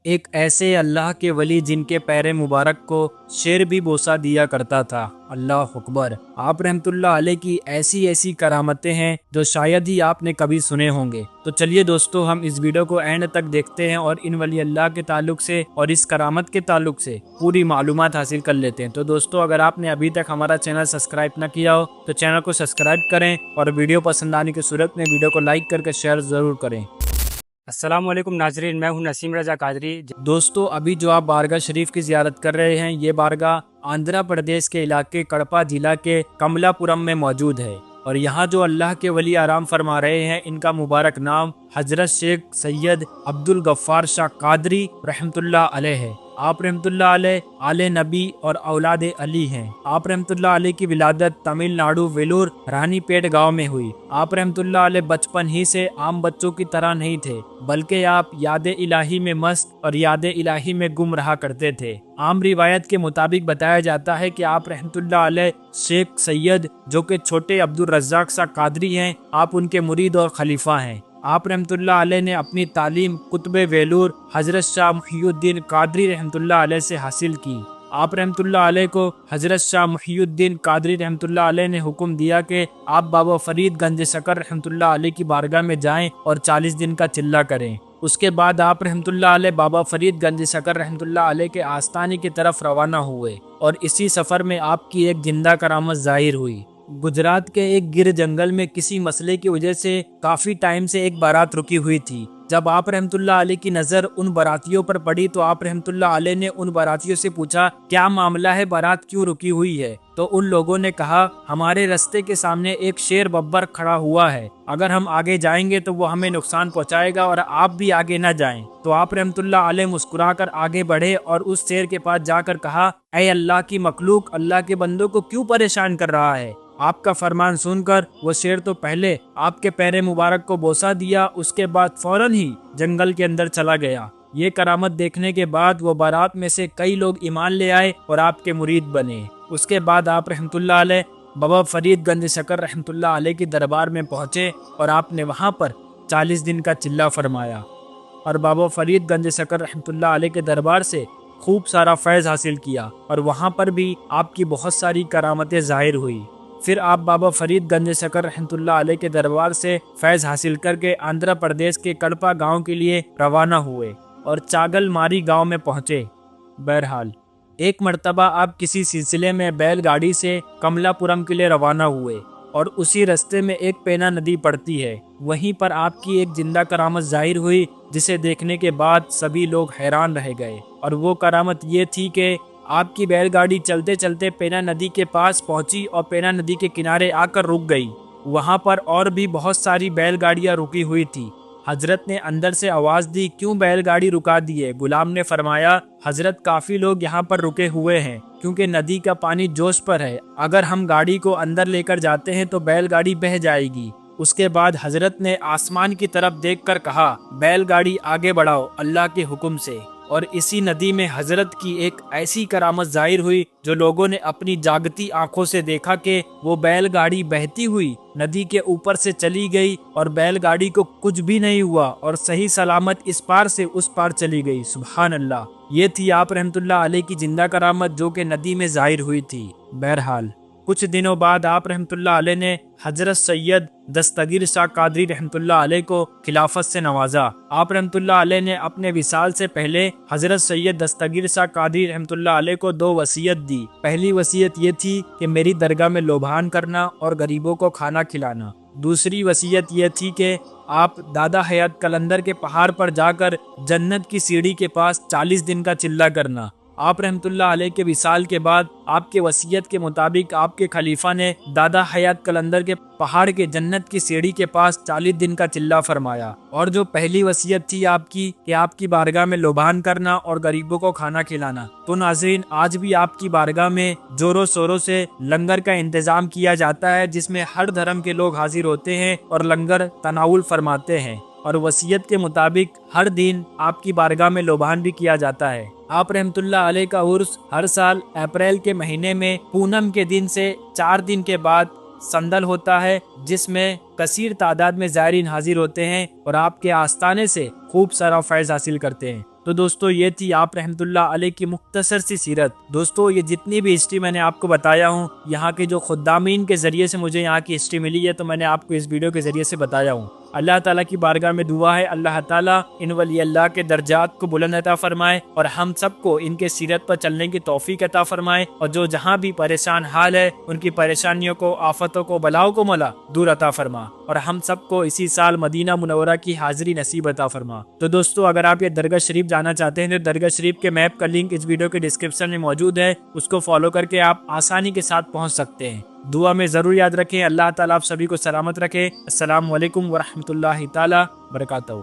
ایک ایسے اللہ کے ولی جن کے پیر مبارک کو شیر بھی بوسہ دیا کرتا تھا۔ اللہ اکبر۔ آپ رحمت اللہ علیہ کی ایسی ایسی کرامتیں ہیں جو شاید ہی آپ نے کبھی سنے ہوں گے۔ تو چلیے دوستو، ہم اس ویڈیو کو اینڈ تک دیکھتے ہیں اور ان ولی اللہ کے تعلق سے اور اس کرامت کے تعلق سے پوری معلومات حاصل کر لیتے ہیں۔ تو دوستو، اگر آپ نے ابھی تک ہمارا چینل سبسکرائب نہ کیا ہو تو چینل کو سبسکرائب کریں اور ویڈیو پسند آنے کی صورت میں ویڈیو کو لائک کر کے شیئر ضرور کریں۔ السلام علیکم ناظرین، میں ہوں نسیم رضا قادری۔ دوستو، ابھی جو آپ بارگاہ شریف کی زیارت کر رہے ہیں، یہ بارگاہ آندھرا پردیش کے علاقے کڑپا ضلع کے کملا پورم میں موجود ہے، اور یہاں جو اللہ کے ولی آرام فرما رہے ہیں ان کا مبارک نام حضرت شیخ سید عبدالغفار شاہ قادری رحمت اللہ علیہ ہے۔ آپ رحمت اللہ علیہ آل نبی اور اولاد علی ہیں۔ آپ رحمت اللہ علیہ کی ولادت تمل ناڈو ویلور رانی پیٹ گاؤں میں ہوئی۔ آپ رحمت اللہ علیہ بچپن ہی سے عام بچوں کی طرح نہیں تھے، بلکہ آپ یاد الہی میں مست اور یاد الہی میں گم رہا کرتے تھے۔ عام روایت کے مطابق بتایا جاتا ہے کہ آپ رحمت اللہ علیہ شیخ سید جو کہ چھوٹے عبدالرزاق شاہ قادری ہیں، آپ ان کے مرید اور خلیفہ ہیں۔ آپ رحمت اللہ علیہ نے اپنی تعلیم قطب ویلور حضرت شاہ محی الدین قادری رحمت اللہ علیہ سے حاصل کی۔ آپ رحمت اللہ علیہ کو حضرت شاہ محی الدین قادری رحمت اللہ علیہ نے حکم دیا کہ آپ بابا فرید گنج شکر رحمت اللہ علیہ کی بارگاہ میں جائیں اور 40 دن کا چلہ کریں۔ اس کے بعد آپ رحمت اللہ علیہ بابا فرید گنج شکر رحمت اللہ علیہ کے آستانے کی طرف روانہ ہوئے، اور اسی سفر میں آپ کی ایک زندہ کرامت ظاہر ہوئی۔ گجرات کے ایک گر جنگل میں کسی مسئلے کی وجہ سے کافی ٹائم سے ایک بارات رکی ہوئی تھی۔ جب آپ رحمت اللہ علیہ کی نظر ان براتیوں پر پڑی تو آپ رحمت اللہ علیہ نے ان براتیوں سے پوچھا، کیا معاملہ ہے، بارات کیوں رکی ہوئی ہے؟ تو ان لوگوں نے کہا، ہمارے رستے کے سامنے ایک شیر ببر کھڑا ہوا ہے، اگر ہم آگے جائیں گے تو وہ ہمیں نقصان پہنچائے گا اور آپ بھی آگے نہ جائیں۔ تو آپ رحمت اللہ علیہ مسکرا کر آگے بڑھے اور اس شیر کے پاس جا کر کہا، اے اللہ کی مخلوق، اللہ کے بندوں کو کیوں پریشان کر رہا ہے؟ آپ کا فرمان سن کر وہ شیر تو پہلے آپ کے پیر مبارک کو بوسہ دیا، اس کے بعد فوراً ہی جنگل کے اندر چلا گیا۔ یہ کرامت دیکھنے کے بعد وہ بارات میں سے کئی لوگ ایمان لے آئے اور آپ کے مرید بنے۔ اس کے بعد آپ رحمت اللہ علیہ بابا فرید گنج شکر رحمت اللہ علیہ کی دربار میں پہنچے اور آپ نے وہاں پر 40 دن کا چلہ فرمایا، اور بابا فرید گنج شکر رحمت اللہ علیہ کے دربار سے خوب سارا فیض حاصل کیا، اور وہاں پر بھی آپ کی بہت ساری کرامتیں ظاہر ہوئی۔ پھر آپ بابا فرید گنج شکر رحمت اللہ علیہ کے دربار سے فیض حاصل کر کے آندھرا پردیش کے کڑپا گاؤں کے لیے روانہ ہوئے اور چاگل ماری گاؤں میں پہنچے۔ بہرحال ایک مرتبہ آپ کسی سلسلے میں بیل گاڑی سے کملا پورم کے لیے روانہ ہوئے، اور اسی رستے میں ایک پینا ندی پڑتی ہے، وہیں پر آپ کی ایک زندہ کرامت ظاہر ہوئی، جسے دیکھنے کے بعد سبھی لوگ حیران رہ گئے۔ اور وہ کرامت یہ تھی کہ آپ کی بیل گاڑی چلتے چلتے پینا ندی کے پاس پہنچی اور پینا ندی کے کنارے آ کر رک گئی۔ وہاں پر اور بھی بہت ساری بیل گاڑیاں رکی ہوئی تھی۔ حضرت نے اندر سے آواز دی، کیوں بیل گاڑی رکا دیے؟ غلام نے فرمایا، حضرت کافی لوگ یہاں پر رکے ہوئے ہیں، کیونکہ ندی کا پانی جوش پر ہے، اگر ہم گاڑی کو اندر لے کر جاتے ہیں تو بیل گاڑی بہہ جائے گی۔ اس کے بعد حضرت نے آسمان کی طرف دیکھ کر کہا، بیل گاڑی آگے بڑھاؤ اللہ کے حکم سے، اور اسی ندی میں حضرت کی ایک ایسی کرامت ظاہر ہوئی جو لوگوں نے اپنی جاگتی آنکھوں سے دیکھا کہ وہ بیل گاڑی بہتی ہوئی ندی کے اوپر سے چلی گئی، اور بیل گاڑی کو کچھ بھی نہیں ہوا اور صحیح سلامت اس پار سے اس پار چلی گئی۔ سبحان اللہ۔ یہ تھی آپ رحمت اللہ علیہ کی زندہ کرامت جو کہ ندی میں ظاہر ہوئی تھی۔ بہرحال کچھ دنوں بعد آپ رحمت اللہ علیہ نے حضرت سید دستگیر شاہ قادری رحمت اللہ علیہ کو خلافت سے نوازا۔ آپ رحمت اللہ علیہ نے اپنے وصال سے پہلے حضرت سید دستگیر شاہ قادری رحمت اللہ علیہ کو 2 وصیت دی۔ پہلی وصیت یہ تھی کہ میری درگاہ میں لوبھان کرنا اور غریبوں کو کھانا کھلانا۔ دوسری وصیت یہ تھی کہ آپ دادا حیات قلندر کے پہاڑ پر جا کر جنت کی سیڑھی کے پاس 40 دن کا چلہ کرنا۔ آپ رحمت اللہ علیہ کے وصال کے بعد آپ کے وصیت کے مطابق آپ کے خلیفہ نے دادا حیات قلندر کے پہاڑ کے جنت کی سیڑھی کے پاس 40 دن کا چلہ فرمایا، اور جو پہلی وصیت تھی آپ کی کہ آپ کی بارگاہ میں لوبھان کرنا اور غریبوں کو کھانا کھلانا، تو ناظرین آج بھی آپ کی بارگاہ میں زوروں شوروں سے لنگر کا انتظام کیا جاتا ہے، جس میں ہر دھرم کے لوگ حاضر ہوتے ہیں اور لنگر تناول فرماتے ہیں، اور وصیت کے مطابق ہر دن آپ کی بارگاہ میں لوبھان بھی کیا جاتا ہے۔ آپ رحمت اللہ علیہ کا عرس ہر سال اپریل کے مہینے میں پونم کے دن سے 4 دن کے بعد سندل ہوتا ہے، جس میں کثیر تعداد میں زائرین حاضر ہوتے ہیں اور آپ کے آستانے سے خوب سارا فیض حاصل کرتے ہیں۔ تو دوستو یہ تھی آپ رحمت اللہ علیہ کی مختصر سی سیرت۔ دوستو یہ جتنی بھی ہسٹری میں نے آپ کو بتایا ہوں، یہاں کے جو خدامین کے ذریعے سے مجھے یہاں کی ہسٹری ملی ہے، تو میں نے آپ کو اس ویڈیو کے ذریعے سے بتایا ہوں۔ اللہ تعالیٰ کی بارگاہ میں دعا ہے اللہ تعالیٰ ان ولی اللہ کے درجات کو بلند عطا فرمائے اور ہم سب کو ان کے سیرت پر چلنے کی توفیق عطا فرمائے، اور جو جہاں بھی پریشان حال ہے ان کی پریشانیوں کو، آفتوں کو، بلاؤں کو مولا دور عطا فرما، اور ہم سب کو اسی سال مدینہ منورہ کی حاضری نصیب عطا فرما۔ تو دوستو اگر آپ یہ درگاہ شریف جانا چاہتے ہیں تو درگاہ شریف کے میپ کا لنک اس ویڈیو کے ڈسکرپشن میں موجود ہے، اس کو فالو کر کے آپ آسانی کے ساتھ پہنچ سکتے ہیں۔ دعا میں ضرور یاد رکھیں۔ اللہ تعالیٰ آپ سبھی کو سلامت رکھے۔ السلام علیکم ورحمۃ اللہ تعالیٰ وبرکاتہ۔